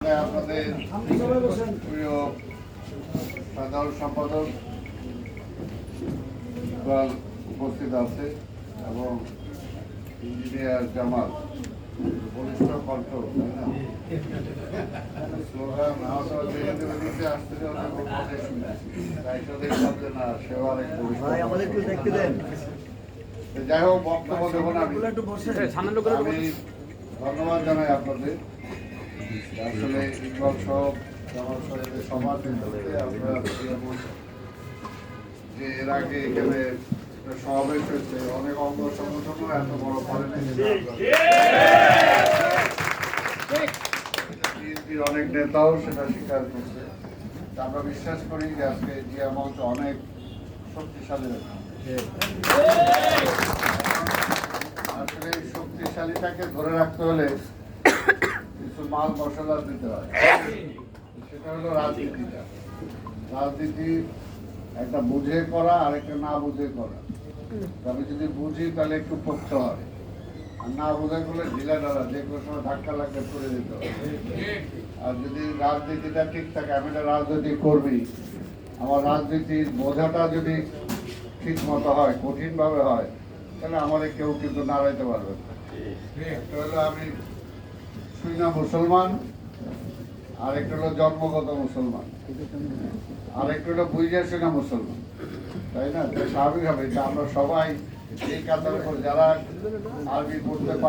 এখানে আপনাদের প্রিয় সাধারণ সম্পাদক উপস্থিত আছে এবং ইঞ্জিনিয়ার জামাল বলিষ্ঠ কণ্ঠ, তাই না? স্লোগান আসতে না সেবার যাই হোক, বক্তব্য দেবো না। আমি ধন্যবাদ জানাই আপনাদের। আসলে ইকবাল সব জামাল সাহেবের সমাজ আপনারা যে এর আগে এখানে সমাবেশ হয়েছে, অনেক অঙ্গ সংগঠনও এত বড় করেন, বিএনপির অনেক নেতাও সেটা স্বীকার করছে। আমরা বিশ্বাস করি যে আজকে জিয়া মঞ্চ অনেক শক্তিশালী। আসলে এই শক্তিশালীটাকে ধরে রাখতে হলে কিছু মাল মশলা দিতে হয়। সেটা হলো রাজনীতিটা। রাজনীতি একটা বুঝে করা আর একটা না বুঝে করা। আমি যদি বুঝি তাহলে একটু পড়তে হয়, আর না বোঝা করলে ঢিলা ঢালা যে কোনো সময় ধাক্কা লাগলে করে দিতে হবে। আর যদি রাজনীতিটা ঠিক থাকে, আমি একটা রাজনীতি করবি, আমার রাজনীতির বোঝাটা যদি ঠিক মতো হয়, কঠিনভাবে হয়, তাহলে আমার কেউ কিন্তু নাড়াইতে পারবে না। একটা হলো আমি শুইনা মুসলমান, আরেকটা হলো জন্মগত মুসলমান, আরেকটা হলো বুঝে শুনা মুসলমান, তাই না? স্বাভাবিক হবে আমরা সবাই এই কাতার উপর যারা আরবি পড়তে পারে